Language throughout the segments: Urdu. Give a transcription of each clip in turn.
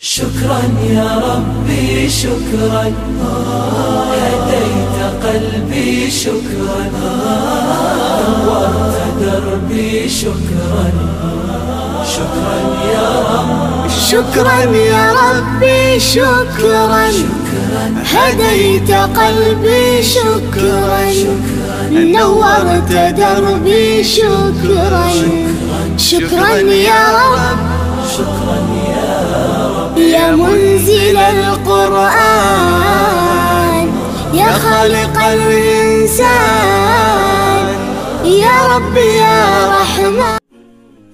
شكرا يا ربي شكرا هديت قلبي شكرا نورت دربي شكرا شكرا يا رب شكرا يا ربي شكرا هديت قلبي شكرا نورت دربي شكرا شكرا يا رب شكرا يا رب يا منزل القرآن يا خالق الإنسان يا رب يا رحمن.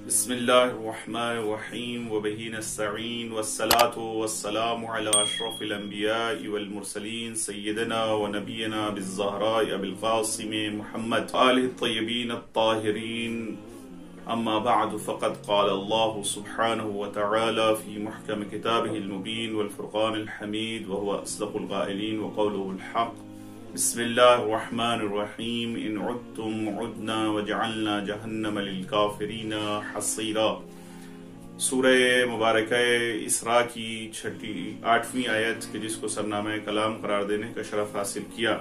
بسم الله الرحمن الرحيم وبه نستعين والصلاة والسلام على أشرف الأنبياء والمرسلين سيدنا ونبينا بالزهراء أبي القاسم محمد آله الطيبين الطاهرين. أما بعد فقد قال الله سبحانه وتعالى في محكم كتابه المبين والفرقان الحميد وهو أصدق القائلين وقوله الحق. بسم الله الرحمن الرحيم إن عدتم عدنا وجعلنا جهنم للكافرين حصيرا. سورہ مبارکہ اسراء کی 8ویں آیت کے جس کو سرنامہ کلام قرار دینے کا شرف حاصل کیا.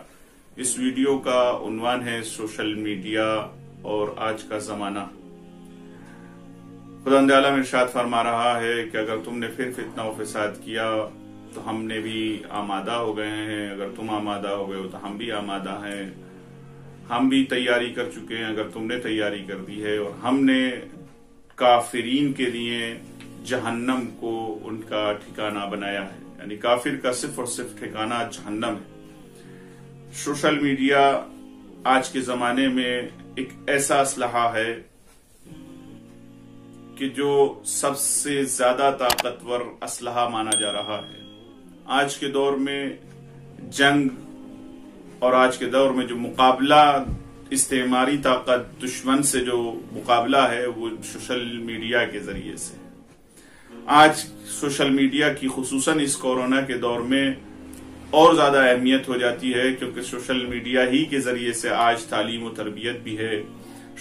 اس ویڈیو کا عنوان ہے سوشل میڈیا اور آج کا زمانہ. خداوند اعلیٰ ارشاد فرما رہا ہے کہ اگر تم نے پھر فتنہ و فساد کیا تو ہم نے بھی آمادہ ہو گئے ہیں، اگر تم آمادہ ہو گئے ہو تو ہم بھی آمادہ ہیں، ہم بھی تیاری کر چکے ہیں اگر تم نے تیاری کر دی ہے، اور ہم نے کافرین کے لیے جہنم کو ان کا ٹھکانہ بنایا ہے. یعنی کافر کا صرف اور صرف ٹھکانہ جہنم ہے. سوشل میڈیا آج کے زمانے میں ایک ایسا اسلحہ ہے کہ جو سب سے زیادہ طاقتور اسلحہ مانا جا رہا ہے. آج کے دور میں جنگ اور آج کے دور میں جو مقابلہ استعماری طاقت دشمن سے جو مقابلہ ہے وہ سوشل میڈیا کے ذریعے سے. آج سوشل میڈیا کی خصوصاً اس کورونا کے دور میں اور زیادہ اہمیت ہو جاتی ہے، کیونکہ سوشل میڈیا ہی کے ذریعے سے آج تعلیم و تربیت بھی ہے،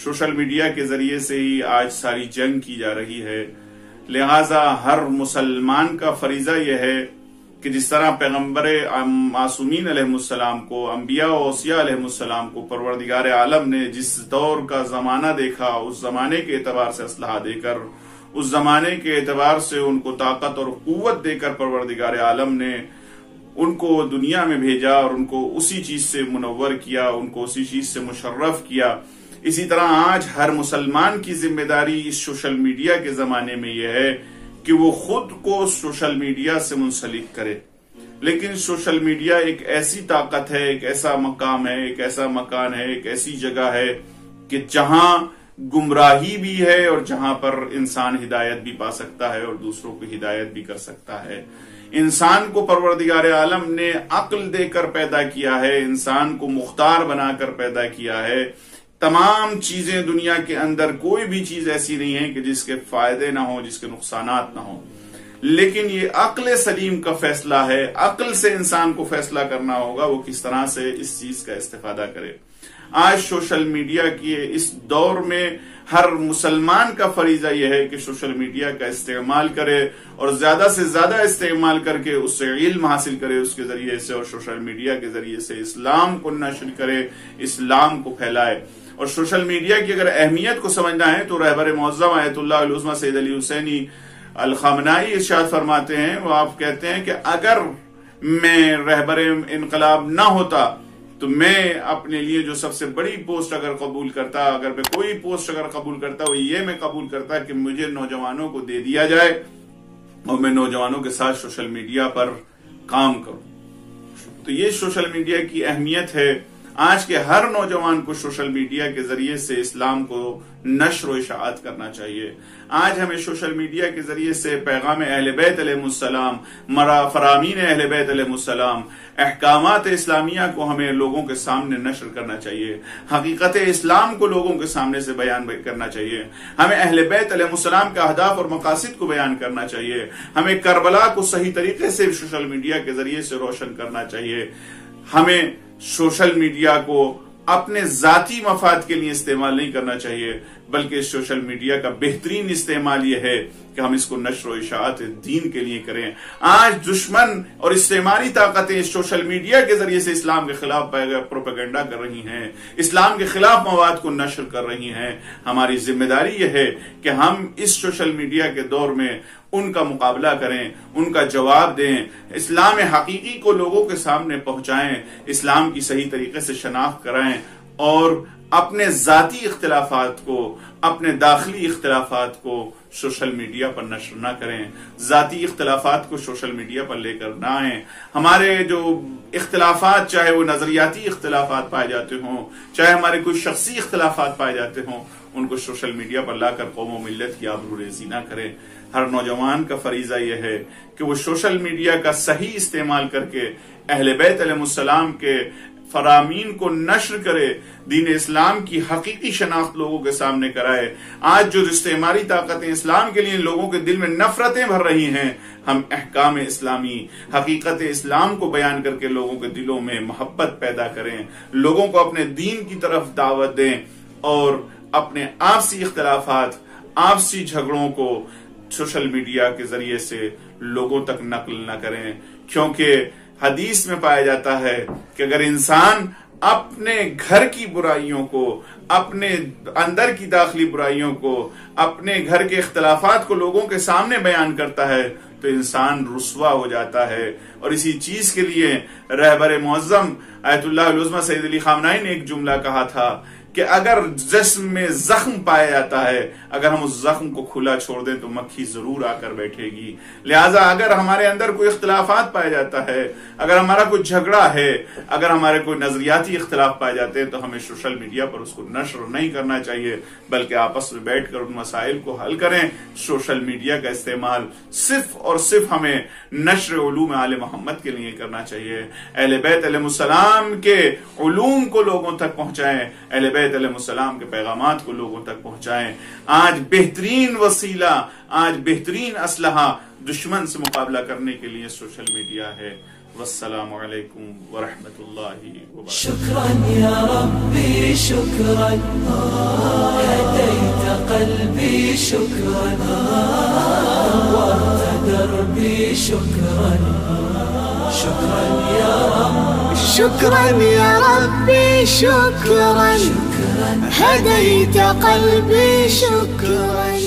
سوشل میڈیا کے ذریعے سے ہی آج ساری جنگ کی جا رہی ہے. لہٰذا ہر مسلمان کا فریضہ یہ ہے کہ جس طرح پیغمبر معصومین علیہ السلام کو، انبیاء و اوصیاء علیہ السلام کو پروردگار عالم نے جس دور کا زمانہ دیکھا، اس زمانے کے اعتبار سے اسلحہ دے کر، اس زمانے کے اعتبار سے ان کو طاقت اور قوت دے کر پروردگار عالم نے ان کو دنیا میں بھیجا اور ان کو اسی چیز سے منور کیا، ان کو اسی چیز سے مشرف کیا. اسی طرح آج ہر مسلمان کی ذمہ داری اس سوشل میڈیا کے زمانے میں یہ ہے کہ وہ خود کو سوشل میڈیا سے منسلک کرے. لیکن سوشل میڈیا ایک ایسی طاقت ہے، ایک ایسا مقام ہے، ایک ایسا مکان ہے، ایک ایسی جگہ ہے کہ جہاں گمراہی بھی ہے اور جہاں پر انسان ہدایت بھی پا سکتا ہے اور دوسروں کو ہدایت بھی کر سکتا ہے. انسان کو پروردگار عالم نے عقل دے کر پیدا کیا ہے، انسان کو مختار بنا کر پیدا کیا ہے. تمام چیزیں دنیا کے اندر کوئی بھی چیز ایسی نہیں ہے کہ جس کے فائدے نہ ہوں، جس کے نقصانات نہ ہوں، لیکن یہ عقل سلیم کا فیصلہ ہے. عقل سے انسان کو فیصلہ کرنا ہوگا وہ کس طرح سے اس چیز کا استفادہ کرے. آج سوشل میڈیا کی اس دور میں ہر مسلمان کا فریضہ یہ ہے کہ سوشل میڈیا کا استعمال کرے اور زیادہ سے زیادہ استعمال کر کے اس سے علم حاصل کرے اس کے ذریعے سے، اور سوشل میڈیا کے ذریعے سے اسلام کو نشر کرے، اسلام کو پھیلائے. اور سوشل میڈیا کی اگر اہمیت کو سمجھنا ہے تو رہبر معظم آیت اللہ العظمہ سید علی حسینی الخامنائی ارشاد فرماتے ہیں، وہ آپ کہتے ہیں کہ اگر میں رہبر انقلاب نہ ہوتا تو میں اپنے لیے جو سب سے بڑی پوسٹ اگر قبول کرتا، اگر میں کوئی پوسٹ اگر قبول کرتا وہ یہ میں قبول کرتا کہ مجھے نوجوانوں کو دے دیا جائے اور میں نوجوانوں کے ساتھ سوشل میڈیا پر کام کروں. تو یہ سوشل میڈیا کی اہمیت ہے. آج کے ہر نوجوان کو سوشل میڈیا کے ذریعے سے اسلام کو نشر و اشاعت کرنا چاہیے. آج ہمیں سوشل میڈیا کے ذریعے سے پیغام اہل بیت علیہ السلام، فرامین اہل بیت علیہ السلام، احکامات اسلامیہ کو ہمیں لوگوں کے سامنے نشر کرنا چاہیے. حقیقت اسلام کو لوگوں کے سامنے سے بیان کرنا چاہیے. ہمیں اہل بیت علیہ السلام کے اہداف اور مقاصد کو بیان کرنا چاہیے. ہمیں کربلا کو صحیح طریقے سے سوشل میڈیا کے ذریعے سے روشن کرنا چاہیے. ہمیں سوشل میڈیا کو اپنے ذاتی مفاد کے لیے استعمال نہیں کرنا چاہیے. بلکہ سوشل میڈیا کا بہترین استعمال یہ ہے کہ ہم اس کو نشر و اشاعت دین کے لیے کریں۔ آج دشمن اور استعماری طاقتیں سوشل میڈیا کے ذریعے سے اسلام کے خلاف پروپیگنڈا کر رہی ہیں، اسلام کے خلاف مواد کو نشر کر رہی ہیں۔ ہماری ذمہ داری یہ ہے کہ ہم اس سوشل میڈیا کے دور میں ان کا مقابلہ کریں، ان کا جواب دیں، اسلام حقیقی کو لوگوں کے سامنے پہنچائیں، اسلام کی صحیح طریقے سے شناخت کرائیں اور اپنے ذاتی اختلافات کو، اپنے داخلی اختلافات کو سوشل میڈیا پر نشر نہ کریں، ذاتی اختلافات کو سوشل میڈیا پر لے کر نہ آئیں۔ ہمارے جو اختلافات، چاہے وہ نظریاتی اختلافات پائے جاتے ہوں، چاہے ہمارے کوئی شخصی اختلافات پائے جاتے ہوں، ان کو سوشل میڈیا پر لا کر قوم و ملت کی آبروریزی نہ کریں۔ ہر نوجوان کا فریضہ یہ ہے کہ وہ سوشل میڈیا کا صحیح استعمال کر کے اہل بیت علیہ السلام کے فرامین کو نشر کرے، دین اسلام کی حقیقی شناخت لوگوں کے سامنے کرائے۔ آج جو استعماری طاقتیں اسلام کے لیے لوگوں کے دل میں نفرتیں بھر رہی ہیں، ہم احکام اسلامی، حقیقت اسلام کو بیان کر کے لوگوں کے دلوں میں محبت پیدا کریں، لوگوں کو اپنے دین کی طرف دعوت دیں اور اپنے آپسی اختلافات، آپسی جھگڑوں کو سوشل میڈیا کے ذریعے سے لوگوں تک نقل نہ کریں، کیونکہ حدیث میں پایا جاتا ہے کہ اگر انسان اپنے گھر کی برائیوں کو، اپنے اندر کی داخلی برائیوں کو، اپنے گھر کے اختلافات کو لوگوں کے سامنے بیان کرتا ہے تو انسان رسوا ہو جاتا ہے۔ اور اسی چیز کے لیے رہبر معظم آیت اللہ العظمی سید علی خامنہئی نے ایک جملہ کہا تھا کہ اگر جسم میں زخم پایا جاتا ہے، اگر ہم اس زخم کو کھلا چھوڑ دیں تو مکھی ضرور آ کر بیٹھے گی۔ لہٰذا اگر ہمارے اندر کوئی اختلافات پایا جاتا ہے، اگر ہمارا کوئی جھگڑا ہے، اگر ہمارے کوئی نظریاتی اختلاف پائے جاتے ہیں تو ہمیں سوشل میڈیا پر اس کو نشر نہیں کرنا چاہیے، بلکہ آپس میں بیٹھ کر ان مسائل کو حل کریں۔ سوشل میڈیا کا استعمال صرف اور صرف ہمیں نشر علوم آل محمد کے لیے کرنا چاہیے، اہل بیت علیہ السلام کے علوم کو لوگوں تک پہنچائیں، اہل بیت علیہ السلام کے پیغامات کو لوگوں تک پہنچائیں۔ آج بہترین وسیلہ، آج بہترین اسلحہ دشمن سے مقابلہ کرنے کے لیے سوشل میڈیا ہے۔ والسلام علیکم ورحمۃ اللہ وبرکاتہ۔ شکرا یا ربی شکرا، هدیت قلبی شکرا، نورت دربی شکرا، شکرا یا رب، شكرا يا ربي شكرا، هديت قلبي شكرا.